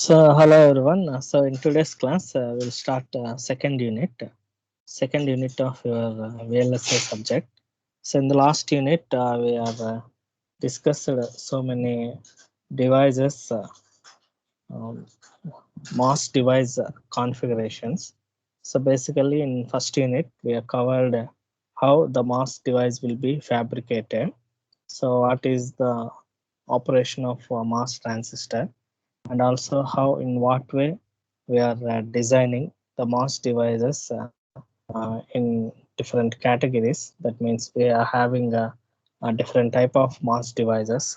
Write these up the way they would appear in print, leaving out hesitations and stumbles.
Hello everyone. In today's class, we'll start second unit of your VLSI subject. So, in the last unit, we have discussed so many devices, um, MOS device configurations. So, basically, in first unit, we have covered how the MOS device will be fabricated. So, what is the operation of a MOS transistor? And also how in what way we are designing the MOS devices in different categories. That means we are having a different type of MOS devices,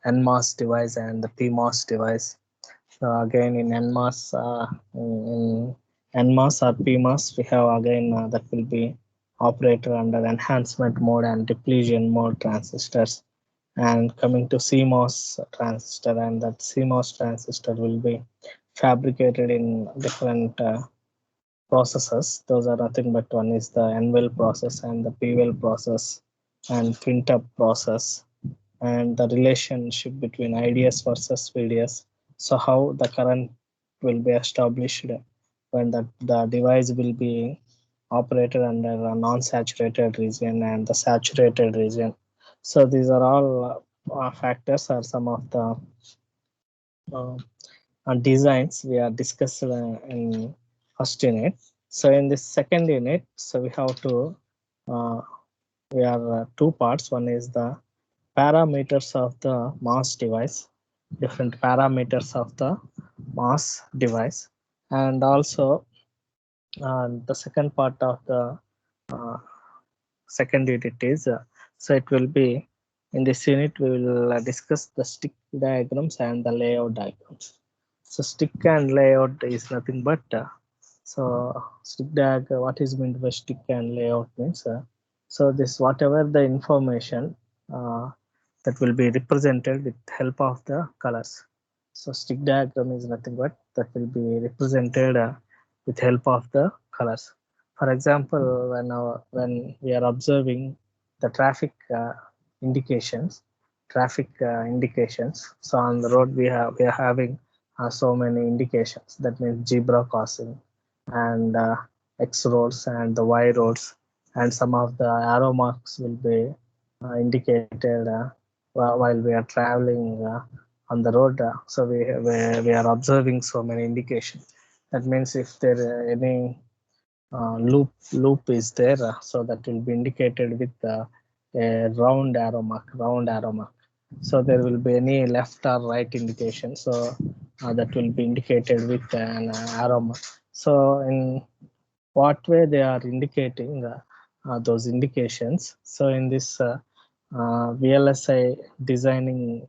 NMOS device and the PMOS device. So again in NMOS, in NMOS or PMOS, we have again that will be operator under enhancement mode and depletion mode transistors. And coming to CMOS transistor, and that CMOS transistor will be fabricated in different processes. Those are nothing but one is the NWEL process and the PWEL process and FinTop process, and the relationship between IDS versus VDS. So how the current will be established when the device will be operated under a non-saturated region and the saturated region. So these are all factors are some of the uh, designs we are discussed in first unit. So in this second unit, so we have to uh, we are two parts. One is the parameters of the MOS device, different parameters of the MOS device, and also the second part of the uh, second unit is so it will be in this unit we will discuss the stick diagrams and the layout diagrams. So stick and layout is nothing but so stick diagram, what is meant by stick and layout means so this whatever the information uh, that will be represented with help of the colors. So stick diagram is nothing but that will be represented with help of the colors. For example, when we are observing the traffic indications. So on the road we are having so many indications. That means zebra crossing and X roads and the Y roads, and some of the arrow marks will be indicated while we are traveling on the road. So we are observing so many indications. That means if there any loop is there, so that will be indicated with a round arrow mark. So there will be any left or right indication. So that will be indicated with an arrow mark. So in what way they are indicating those indications. So in this VLSI designing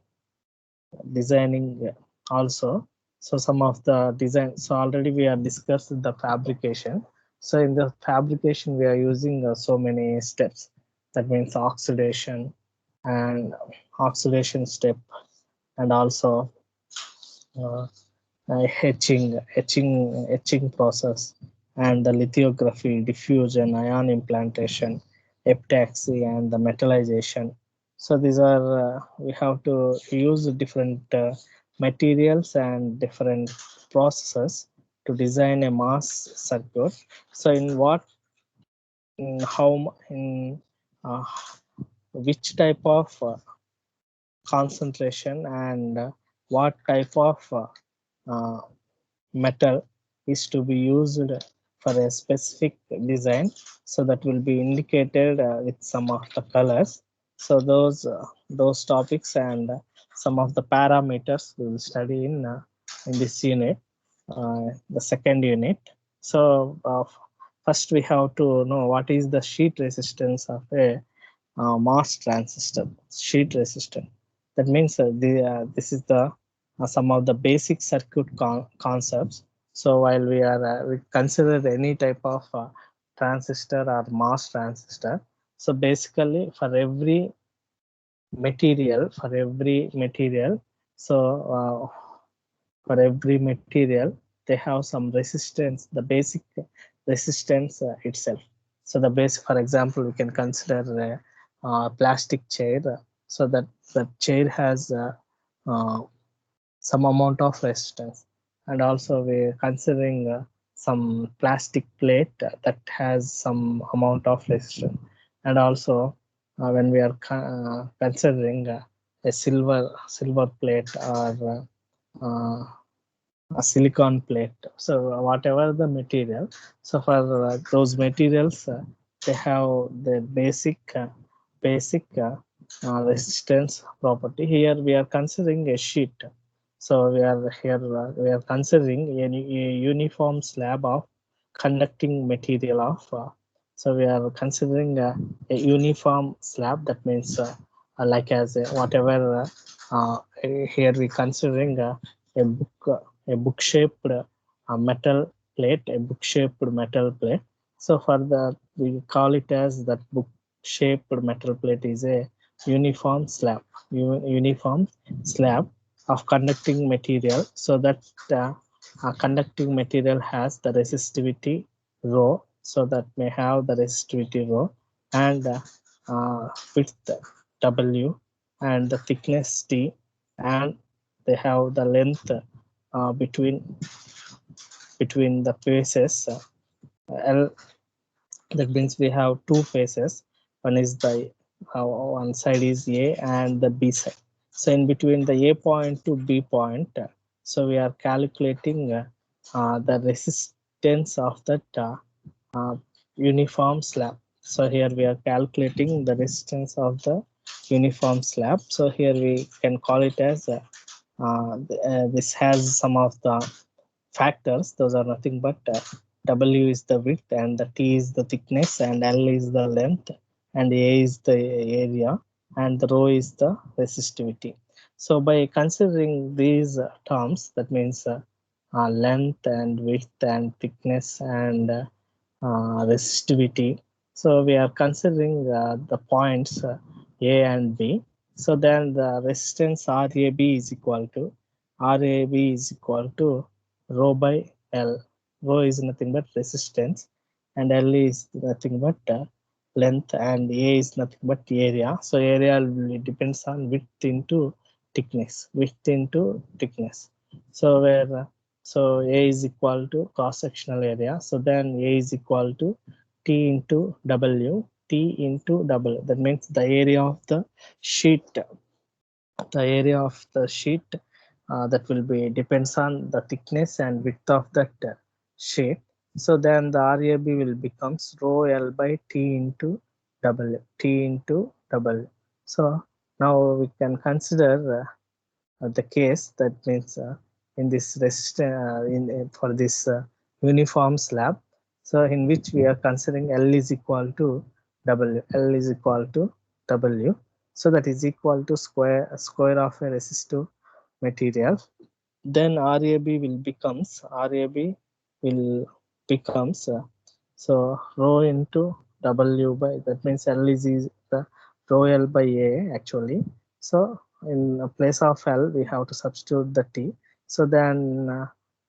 also. So some of the design. So already we have discussed the fabrication. So in the fabrication we are using so many steps. That means oxidation and oxidation step, and also uh, etching process, and the lithography, diffusion, ion implantation, epitaxy, and the metallization. So these are we have to use different materials and different processes to design a mass circuit. So in what, in how, in uh, which type of concentration and what type of uh, metal is to be used for a specific design, so that will be indicated with some of the colors. So those topics and some of the parameters we will study in this unit, the second unit. So first we have to know what is the sheet resistance of a MOS transistor. Sheet resistance, that means this is the some of the basic circuit concepts. So while we consider any type of transistor or MOS transistor, so basically for every material, so for every material they have some resistance, the basic resistance itself. So the base, for example, we can consider a plastic chair, so that the chair has uh, some amount of resistance. and also we're considering some plastic plate that has some amount of resistance, and also when we are considering a silver plate or a silicon plate. So whatever the material, so for those materials, they have the basic resistance property. Here we are considering a sheet. So we are considering a uniform slab of conducting material of. So we are considering a uniform slab. That means like as a, whatever here we considering a book shaped metal plate, a book shaped metal plate. So for the we call it as that book shaped metal plate is a uniform slab, uniform slab of conducting material. So that conducting material has the resistivity rho, so that may have the resistivity rho, and width W, and the thickness T, and they have the length between the faces L. That means we have two faces. One is the one side is A and the B side. So in between the A point to B point, so we are calculating the resistance of that uh, uniform slab. So here we are calculating the resistance of the uniform slab. So here we can call it as this has some of the factors. Those are nothing but W is the width, and the T is the thickness, and L is the length, and A is the area, and the rho is the resistivity. So by considering these terms, that means length and width and thickness and resistivity. So we are considering the points A and B. So then the resistance RAB is equal to rho by L. Rho is nothing but resistance, and L is nothing but length, and A is nothing but area. So area depends on width into thickness. Width into thickness. So where so A is equal to cross sectional area. So then A is equal to T into W. T into W. That means the area of the sheet. The area of the sheet that will be depends on the thickness and width of that sheet. So then the RAB will becomes rho L by T into W. T into W. So now we can consider the case. That means in this for this uniform slab, so in which we are considering L is equal to W. L is equal to W. So that is equal to square of a resistive material. Then RAB will becomes so rho into W by, that means L is the rho L by A actually. So in place of L we have to substitute the T. So then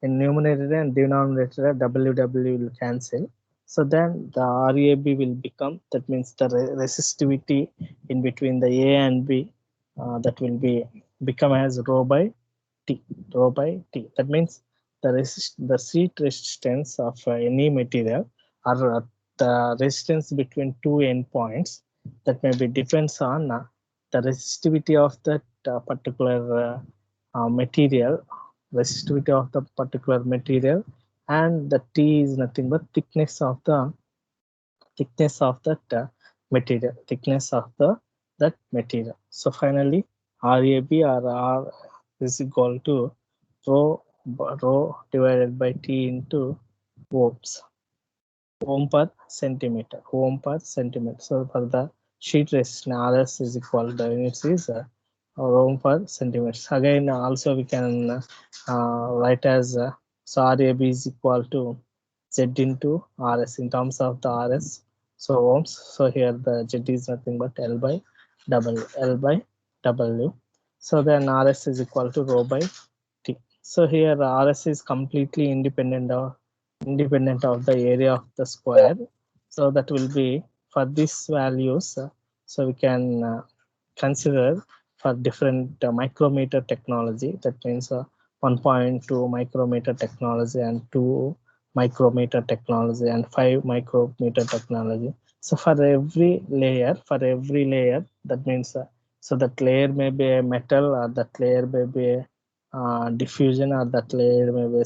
in numerator and denominator W will cancel. So then the RAB will become, that means the resistivity in between the A and B, that will be become as rho by T. Rho by T. That means the sheet resistance of any material, or the resistance between two endpoints, that may be depends on the resistivity of that particular material, resistivity of the particular material, and the T is nothing but thickness of that thickness of that material. So finally RAB or R is equal to rho divided by T into ohms, ohm per centimeter. So for the sheet resistance, RS is equal to the units is ohm per centimeter. Again also we can write as so RAB is equal to Z into RS in terms of the RS. So ohms. So here the Z is nothing but L by W. So then RS is equal to rho by T. So here RS is completely independent of the area of the square. So that will be for these values. So we can consider for different micrometer technology. That means 1.2 micrometer technology and 2 micrometer technology and 5 micrometer technology. So for every layer, that means so that layer may be a metal, or that layer may be a diffusion, or that layer may be a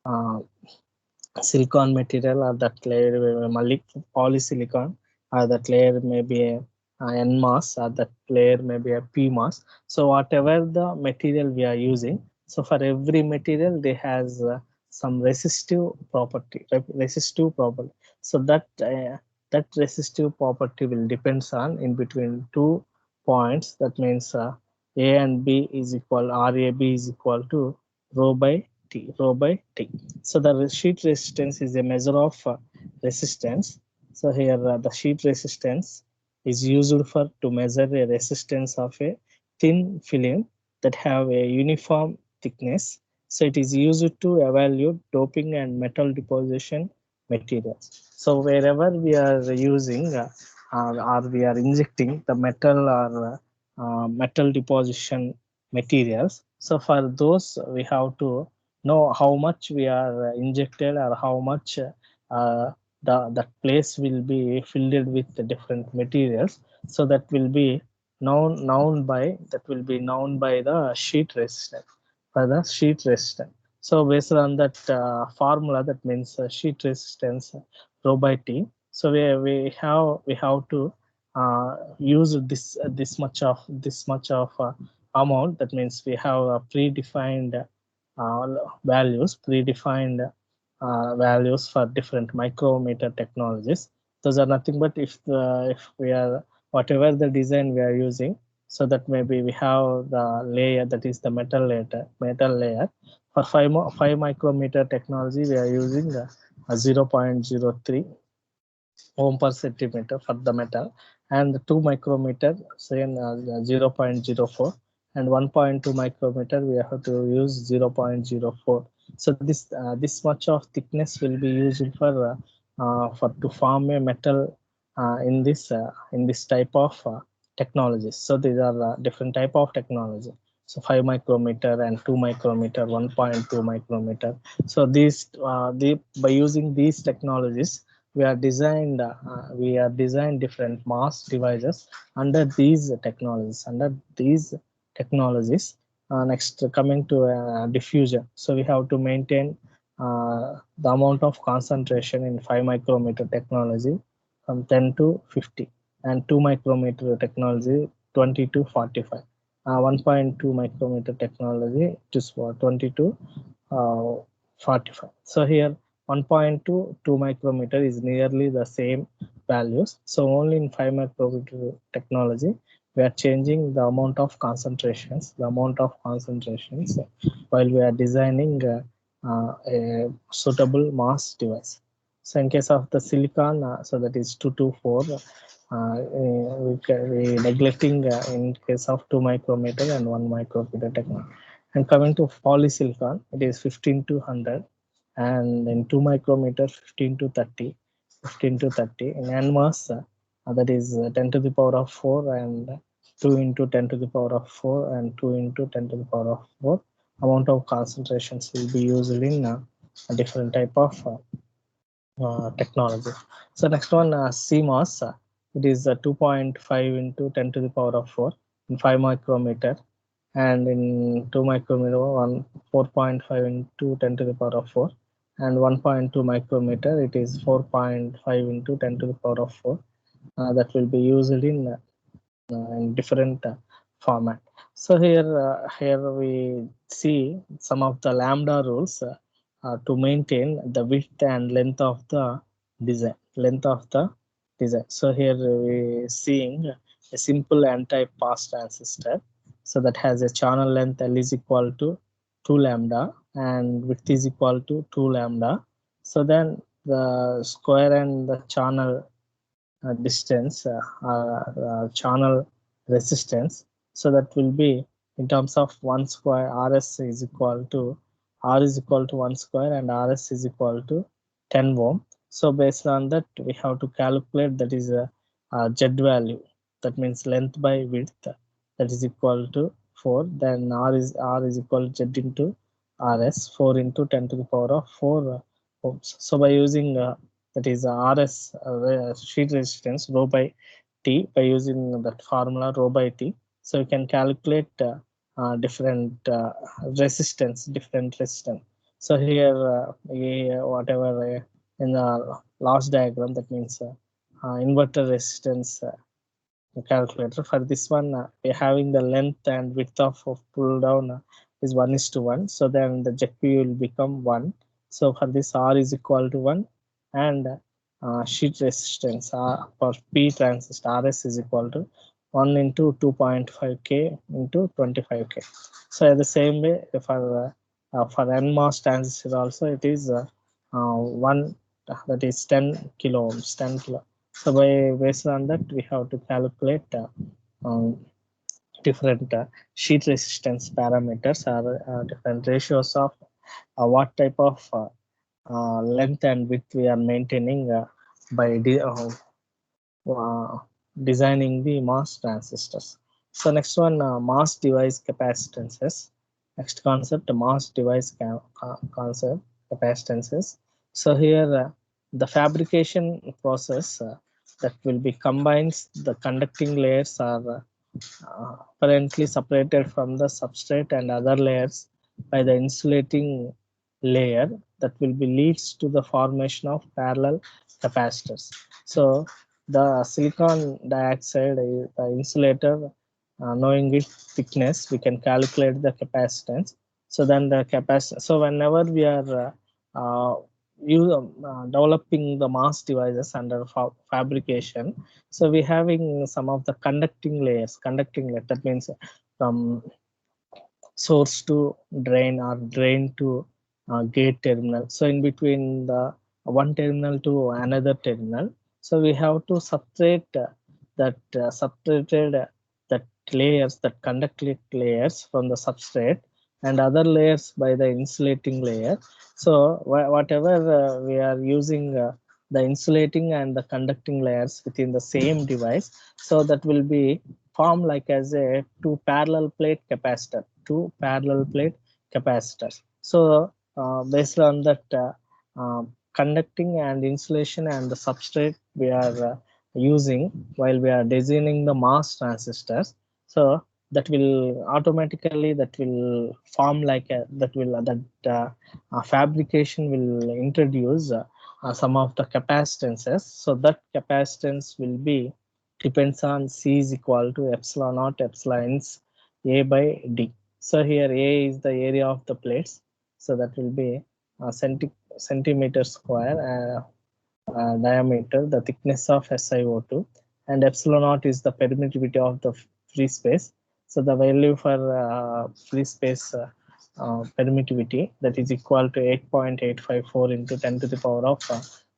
uh, silicon material, or that layer may be polysilicon, or that layer may be a N mass, or that layer may be a P mass. So whatever the material we are using, so for every material they has some resistive property, So that resistive property will depends on in between 2 points. That means A and B is equal, RAB is equal to rho by T. So the sheet resistance is a measure of resistance. So here the sheet resistance is used for to measure the resistance of a thin film that have a uniform thickness. So it is used to evaluate doping and metal deposition materials. So wherever we are using or we are injecting the metal or metal deposition materials, so for those we have to know how much we are injected, or how much that place will be filled with the different materials. So that will be known by the sheet resistance, so based on that formula, that means sheet resistance rho by T. So we have to use this much of amount. That means we have a predefined values for different micrometer technologies. Those are nothing but if we are whatever the design we are using, so that maybe we have the layer, that is the metal layer. For 5 micrometer technology, we are using 0.03 ohm per centimeter for the metal, and the 2 micrometer say 0.04, and 1.2 micrometer we have to use 0.04. So this much of thickness will be used for to form a metal in this type of technologies. So these are different type of technology. So 5 micrometer and 2 micrometer, 1.2 micrometer. So by using these technologies, we are designed different mass devices under these technologies. Next, coming to diffusion, so we have to maintain the amount of concentration in 5 micrometer technology from 10 to 50, and 2 micrometer technology 20 to 45, 1.2 micrometer technology to 20 to 45. So here 1.2 2 micrometer is nearly the same values. So only in 5 micrometer technology we are changing the amount of concentrations while we are designing a suitable mass device. So in case of the silicon, so that is 224, we neglecting in case of 2 micrometer and 1 micrometer technology. And coming to polysilicon, it is 15 to 100, and in 2 micrometer 15 to 30, 15 to 30. In NMOS, that is 10 to the power of 4, and 2 into 10 to the power of 4, and 2 into 10 to the power of 4. Amount of concentrations will be used in a different type of technology. So next one, CMOS, it is 2.5 into 10 to the power of 4 in 5 micrometer, and in 2 micrometer 4.5 into 10 to the power of 4, and 1.2 micrometer, it is 4.5 into 10 to the power of 4. That will be used in different format. So here we see some of the lambda rules to maintain the width and length of the design. So here we seeing a simple anti-pass transistor, so that has a channel length L is equal to 2 lambda and width is equal to 2 lambda. So then the square and the channel distance, channel resistance, so that will be in terms of 1 square, rs is equal to r is equal to 1 square, and rs is equal to 10 ohm. So based on that, we have to calculate, that is a z value, that means length by width, that is equal to 4, then R is equal to Z into RS, 4 into 10 to the power of 4 ohms. So by using that is RS sheet resistance rho by T, by using that formula rho by T, so you can calculate different different resistance. So here whatever in the last diagram, that means inverter resistance calculator. For this one, we're having the length and width of pull down is 1:1. So then the ZP will become 1. So for this, R is equal to 1, and sheet resistance for P transistor RS is equal to 1 into 2.5K into 25K. So the same way for NMOS transistor also, it is 1, that is 10 kilo ohms, 10 kilo. So based on that, we have to calculate um, different sheet resistance parameters or different ratios of what type of length and width we are maintaining by designing the MOS transistors. So next one, MOS device capacitances. Next concept, MOS device concept capacitances. So here the fabrication process that will be combines the conducting layers are apparently separated from the substrate and other layers by the insulating layer that will be leads to the formation of parallel capacitors. So the silicon dioxide is the insulator, knowing its thickness, we can calculate the capacitance. So then the capacitance. So whenever we are developing the MOS devices under fabrication, so we having some of the conducting layers. Conducting layer, that means from source to drain or drain to gate terminal. So in between the one terminal to another terminal, so we have to separate separated that layers, that conducting layers from the substrate and other layers by the insulating layer. So whatever we are using the insulating and the conducting layers within the same device, so that will be formed like as a two parallel plate capacitor, two parallel plate capacitors. So based on that conducting and insulation and the substrate we are using while we are designing the MOS transistors, so that will automatically that will form like a, that will fabrication will introduce some of the capacitances. So that capacitance will be depends on C is equal to epsilon naught epsilons A by D. So here A is the area of the plates, so that will be centimeter square diameter, the thickness of SiO2, and epsilon naught is the permittivity of the free space. So the value for free space permittivity, that is equal to 8.854 into 10 to the power of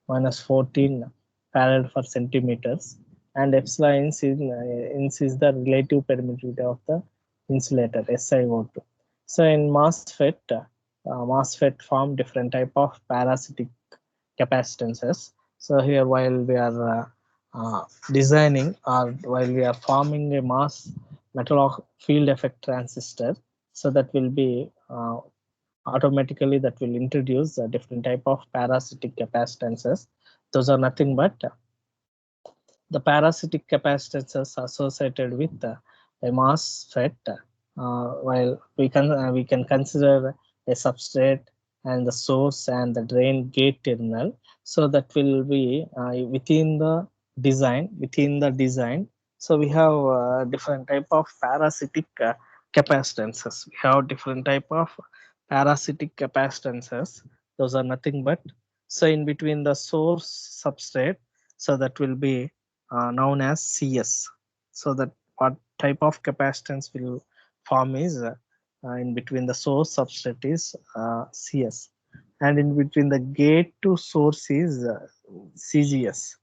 minus 14 farad per centimeters, and epsilon is the relative permittivity of the insulator SiO2. So in MOSFET form different type of parasitic capacitances. So here while we are designing or while we are forming a MOS metal field effect transistor, so that will be automatically that will introduce a different type of parasitic capacitances. Those are nothing but the parasitic capacitances associated with a MOSFET, while we can consider a substrate and the source and the drain gate terminal. So that will be within the design. So we have different type of parasitic capacitances. We have different type of parasitic capacitances. Those are nothing but, so in between the source substrate, so that will be known as CS. So that what type of capacitance will form is in between the source substrate is CS, and in between the gate to source is CGS.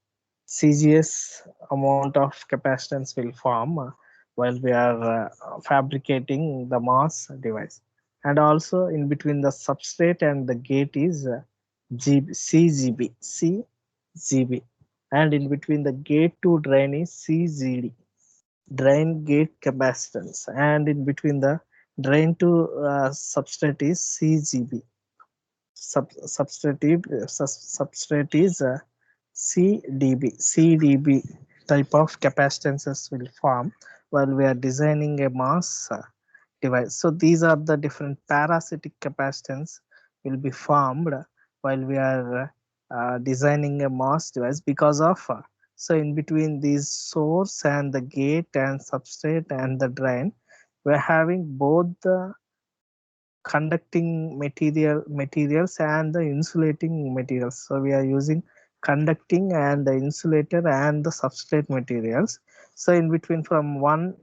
CGS amount of capacitance will form while we are fabricating the MOS device, and also in between the substrate and the gate is CGB, and in between the gate to drain is CGD. drain gate capacitance, and in between the drain to substrate is CGB. Substrate is CDB. CDB type of capacitances will form while we are designing a MOS device. So these are the different parasitic capacitance will be formed while we are designing a MOS device because of so in between these source and the gate and substrate and the drain, we are having both the conducting materials and the insulating materials. So we are using conducting and the insulator and the substrate materials. So in between from one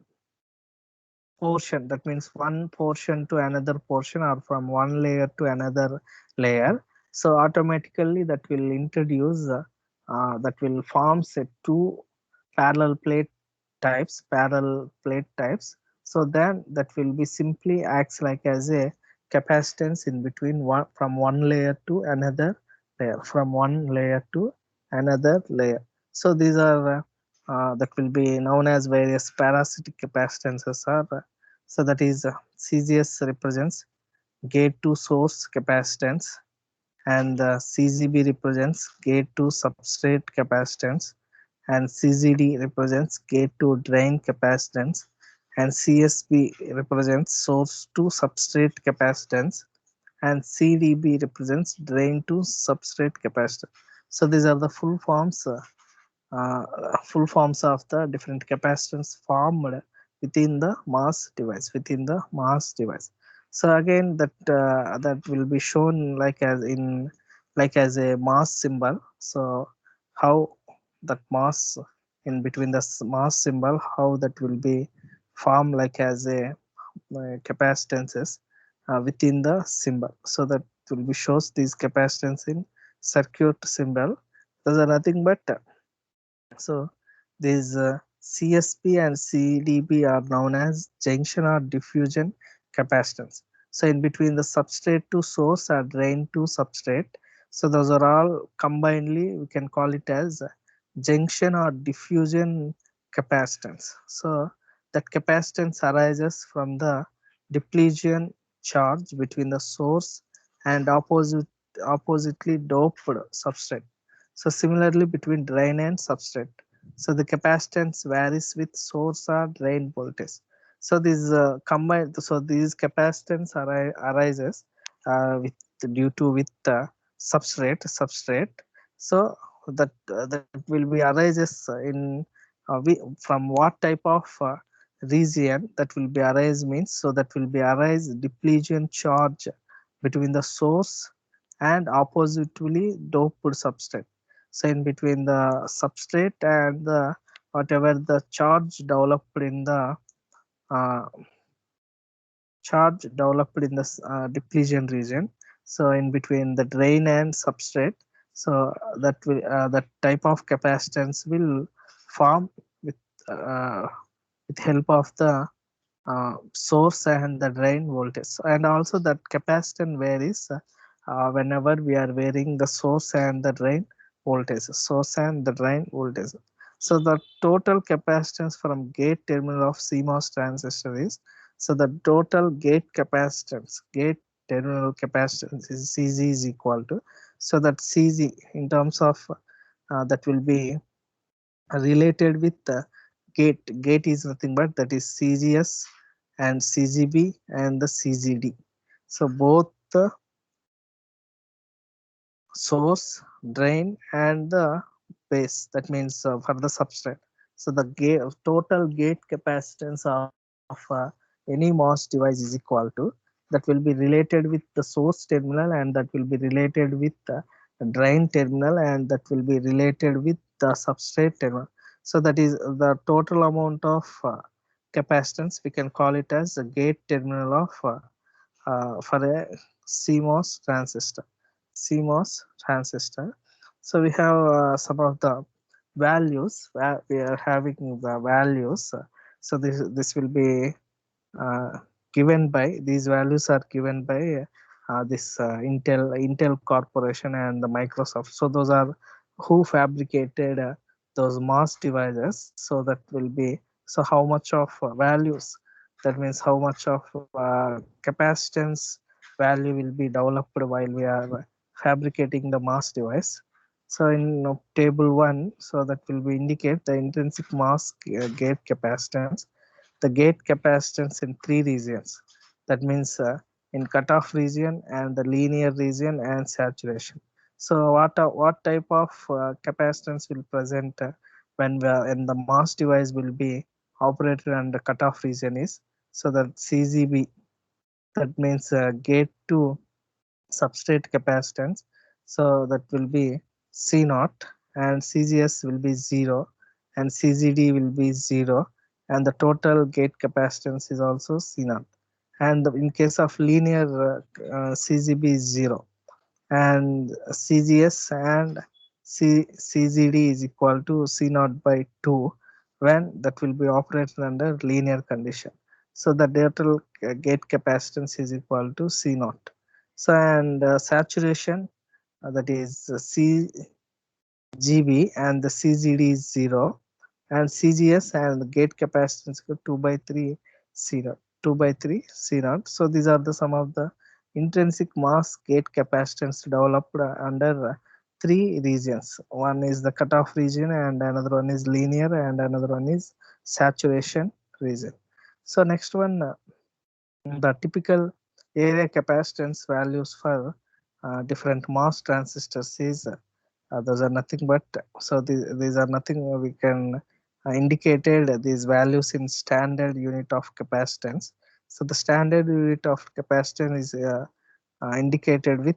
portion, that means one portion to another portion, or from one layer to another layer, so automatically that will introduce that will forms a two parallel plate types. So then that will be simply acts like as a capacitance in between one from one layer to another layer, from one layer to another layer. So these are that will be known as various parasitic capacitances are so that is CGS represents gate to source capacitance, and CGB represents gate to substrate capacitance, and CGD represents gate to drain capacitance, and CSB represents source to substrate capacitance, and CDB represents drain to substrate capacitance. So these are the uh, full forms of the different capacitance formed within the MOS device. So again that will be shown like as in like as a MOS symbol. So how that MOS in between the MOS symbol, how that will be formed like as a capacitances within the symbol. So that will be shows these capacitance in circuit symbol. Those are nothing but so these CSP and CDB are known as junction or diffusion capacitance. So in between the substrate to source or drain to substrate. So those are all combinedly we can call it as junction or diffusion capacitance. So that capacitance arises from the depletion charge between the source and oppositely doped substrate. So similarly between drain and substrate. So the capacitance varies with source or drain voltage. So these combined, so these capacitance arises with due to with substrate. So that will be arises in from what type of region that will be arise means, so that will be arise depletion charge between the source and oppositely doped substrate. So in between the substrate and the whatever the charge developed in the uh, depletion region, so in between the drain and substrate, so that type of capacitance will form with uh, with help of the source and the drain voltage. And also that capacitance varies whenever we are varying the source and the drain voltage. So the total capacitance from gate terminal of CMOS transistor is, so the total gate terminal capacitance is CG is equal to, so that CG in terms of that will be related with the gate is nothing but that is CGS and CGB and the CGD. So both the source, drain and the base, that means for the substrate. So the total gate capacitance of any MOS device is equal to, that will be related with the source terminal, and that will be related with the drain terminal, and that will be related with the substrate terminal. So that is the total amount of capacitance, we can call it as the gate terminal of for a CMOS transistor. CMOS transistor. So we have some of the values where we are having the values. So this will be uh, given by, these values are given by this Intel Corporation and the Microsoft. So those are who fabricated those MOS devices. So that will be So how much of values, that means how much of capacitance value will be developed while we are fabricating the mass device. So in table 1, so that will be indicate the intrinsic mass gate capacitance, the gate capacitance in three regions, that means in cutoff region and the linear region and saturation. So what type of capacitance will present when the mass device will be operated under cutoff region is, so that CGB, that means gate to substrate capacitance, so that will be C naught, and CGS will be 0, and CGD will be 0, and the total gate capacitance is also C naught. And in case of linear, CGB is 0, and CGS and CGD is equal to C naught by 2 when that will be operated under linear condition. So the total gate capacitance is equal to C naught. So and saturation, that is CGB and the CGD is 0, and CGS and the gate capacitance 2 by 3 C naught, 2 by 3 C naught. So these are the some of the intrinsic mass gate capacitance developed under three regions. One is the cutoff region, and another one is linear, and another one is saturation region. So next one, the typical area capacitance values for different MOS transistors is, those are nothing but, so these are nothing we can indicated these values in standard unit of capacitance. So the standard unit of capacitance is indicated with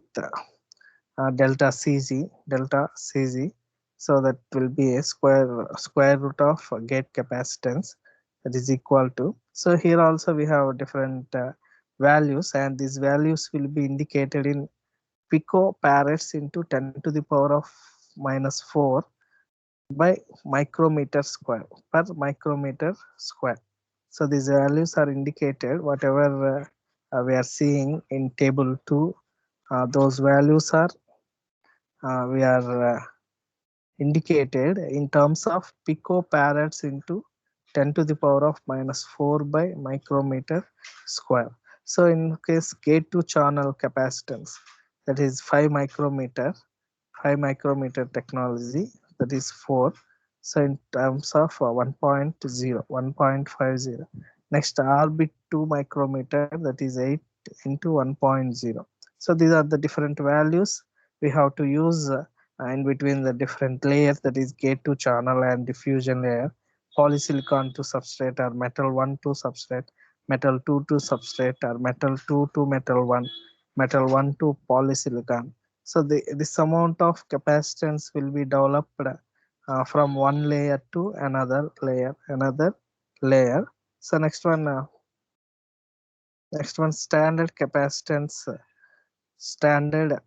delta Cg, so that will be a square root of gate capacitance, that is equal to. So here also we have different values, and these values will be indicated in picofarads into 10 to the power of minus 4 by micrometer square per micrometer square. So these values are indicated, whatever we are seeing in table 2, those values are we are indicated in terms of picofarads into 10 to the power of minus 4 by micrometer square. So in case gate to channel capacitance, that is 5 micrometer, 5 micrometer technology, that is 4. So in terms of 1.0, 1.50. Next Rbit 2 micrometer, that is 8 into 1.0. So these are the different values we have to use in between the different layers, that is gate to channel and diffusion layer, polysilicon to substrate, or metal 1 to substrate, metal 2 to substrate, or metal 2 to metal 1, metal 1 to polysilicon. So this amount of capacitance will be developed from one layer to another layer. So next one standard capacitance, standard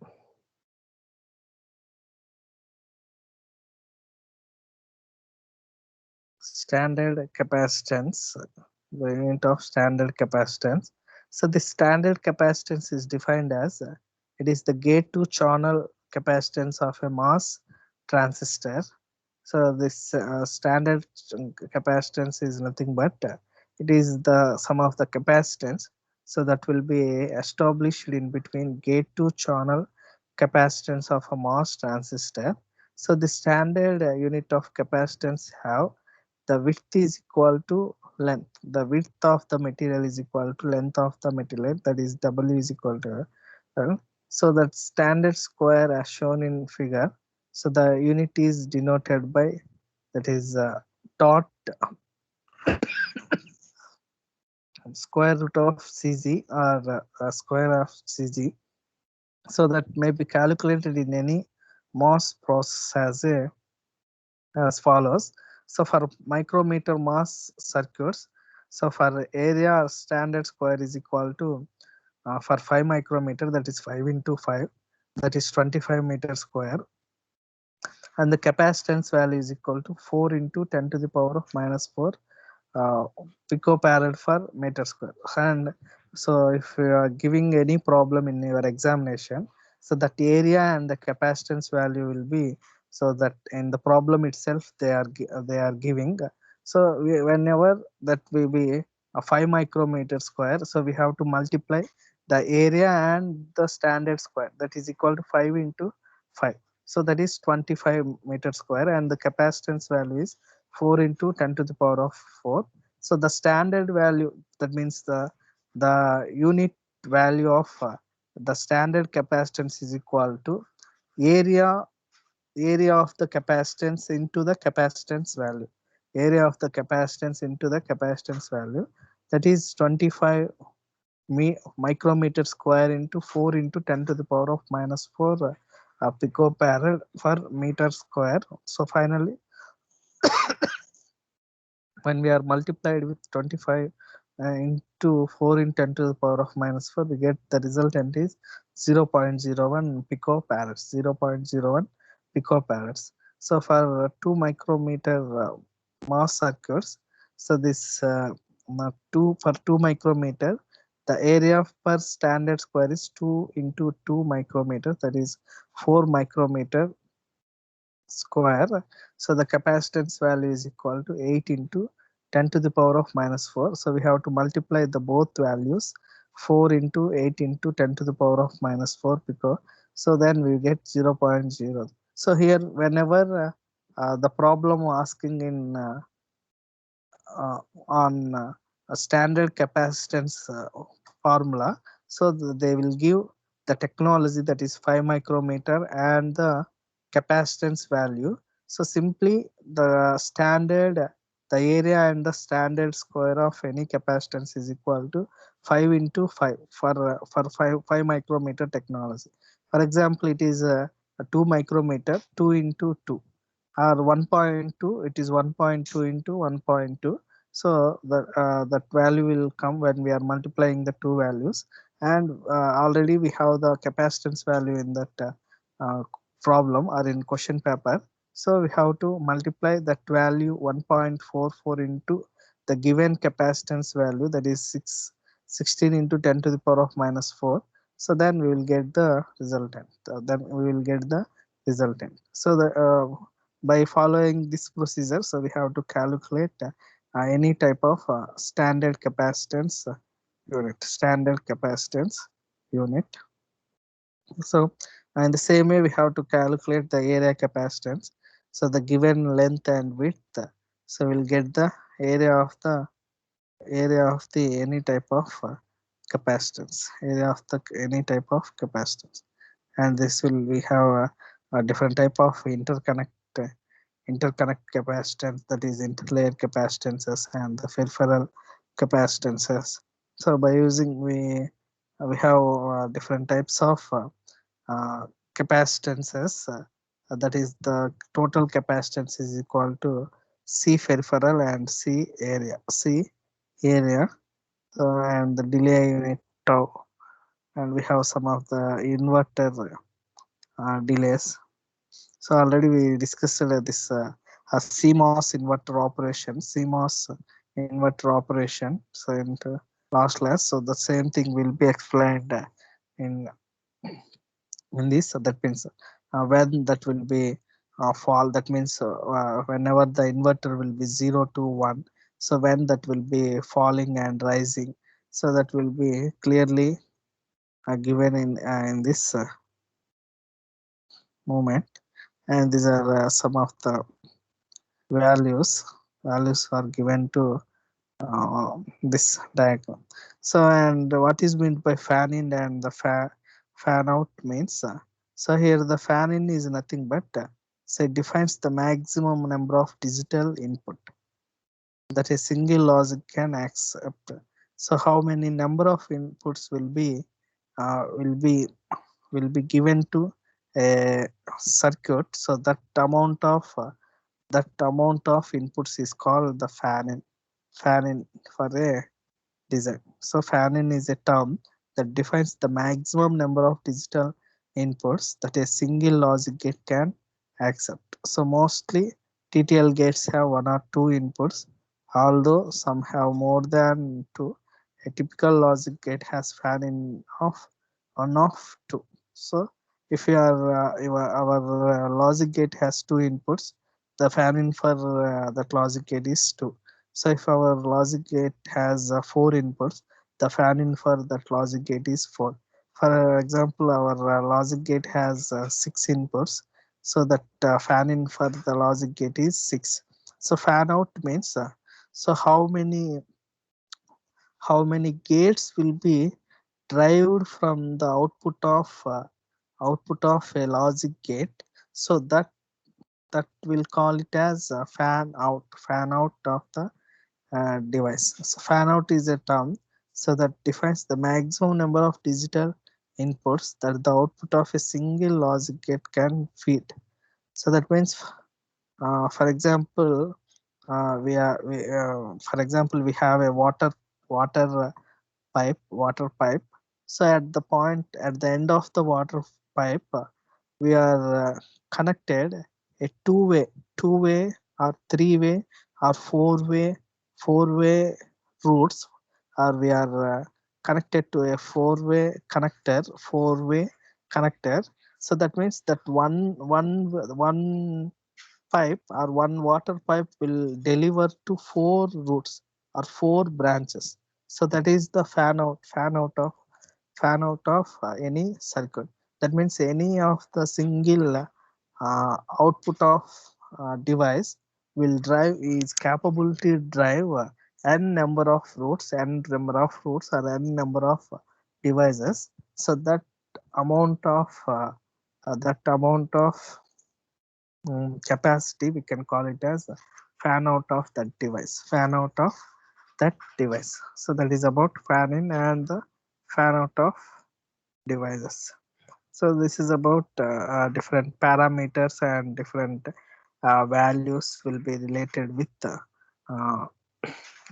capacitance, the unit of standard capacitance. So the standard capacitance is defined as it is the gate to channel capacitance of a MOS transistor. So this standard capacitance is nothing but it is the sum of the capacitance. So that will be established in between gate to channel capacitance of a MOS transistor. So the standard unit of capacitance have the width is equal to length. The width of the material is equal to length of the material, that is W is equal to so that standard square as shown in figure. So the unit is denoted by, that is dot square root of Cg, or square of Cg. So that may be calculated in any MOS process as follows. So for micrometer MOS circuits, so for area standard square is equal to for 5 micrometer, that is 5 into 5, that is 25 meter square, and the capacitance value is equal to 4 into 10 to the power of minus 4 picofarad per meter square. And so if you are giving any problem in your examination, so that area and the capacitance value will be, so that in the problem itself they are giving, So whenever that will be a 5 micrometer square, so we have to multiply the area and the standard square, that is equal to 5 into 5. So that is 25 meter square, and the capacitance value is 4 into 10 to the power of 4. So the standard value, that means the unit value of the standard capacitance is equal to area area of the capacitance into the capacitance value, area of the capacitance into the capacitance value, that is 25 micrometer square into 4 into 10 to the power of minus 4 picofarad per meter square. So finally, when we are multiplied with 25 into 4 in 10 to the power of minus 4, we get the resultant is 0.01 picofarads, 0.01 picofarads. So for 2 micrometer mass circuits, so this 2 for 2 micrometer, the area per standard square is 2 into 2 micrometer, that is 4 micrometer square. So the capacitance value is equal to 8 into 10 to the power of minus 4. So we have to multiply the both values, 4 into 8 into 10 to the power of minus 4 pico. So then we get 0.0. So here whenever the problem asking in uh, on a standard capacitance formula, so they will give the technology, that is 5 micrometer, and the capacitance value. So simply the standard, the area and the standard square of any capacitance is equal to 5 into 5 for 5 micrometer technology. For example, it is a 2 micrometer, 2 into 2, or 1.2, it is 1.2 into 1.2. So that value will come when we are multiplying the two values, and already we have the capacitance value in that uh, problem or in question paper. So we have to multiply that value 1.44 into the given capacitance value, that is 16 into 10 to the power of minus 4. So then we will get the resultant. So by following this procedure, so we have to calculate any type of standard capacitance unit. So in the same way, we have to calculate the area capacitance. So the given length and width, so we'll get the area of the any type of capacitance, area of the any type of capacitance. And this will we have a different type of interconnect capacitance, that is interlayer capacitances and the peripheral capacitances. So by using we have different types of uh, capacitances, that is the total capacitance is equal to C peripheral and C area, and the delay unit tau, and we have some of the inverter delays. So already we discussed this CMOS inverter operation, So in the last class, so the same thing will be explained in this. So that means when that will be fall, that means whenever the inverter will be 0 to 1. So when that will be falling and rising, so that will be clearly given in this moment. And these are some of the values are given to this diagram. So and what is meant by fan in and the fan out means, so here the fan in is nothing but so it defines the maximum number of digital input that a single logic can accept. So how many number of inputs uh, will be will be given to a circuit, so that amount of inputs is called the fan in for a design. So fan-in is a term that defines the maximum number of digital inputs that a single logic gate can accept. So mostly TTL gates have one or two inputs, although some have more than two. A typical logic gate has fan-in of one of two. So if our logic gate has two inputs, the fan-in for that logic gate is two. So if our logic gate has 4 inputs, the fan in for that logic gate is 4. For example, our logic gate has 6 inputs, so that fan in for the logic gate is 6. So fan out means so how many gates will be derived from the output of a logic gate, so that will call it as fan out of the device. So fan out is a term so that defines the maximum number of digital inputs that the output of a single logic gate can feed. So that means, for example, for example, we have a water water pipe. So at the point at the end of the water pipe, we are connected a two-way or three-way or four-way routes, or we are connected to a four-way connector. So that means that one pipe or one water pipe will deliver to 4 routes or 4 branches. So that is the fan out of any circuit. That means any of the single output of device will drive is capable to drive n number of routes, or n number of devices. So that amount of capacity, we can call it as fan out of that device. So that is about fan in and the fan out of devices. So this is about different parameters and different values will be related with uh,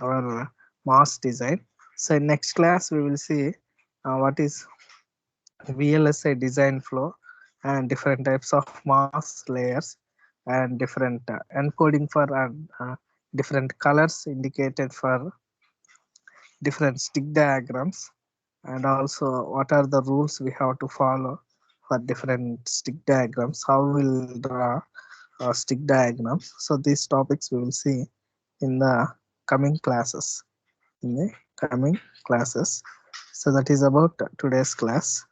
our mass design. So in next class we will see what is VLSI design flow and different types of mass layers and different encoding for different colors indicated for different stick diagrams, and also what are the rules we have to follow for different stick diagrams, how we'll draw stick diagrams. So these topics we will see in the coming classes in the coming classes. So that is about today's class.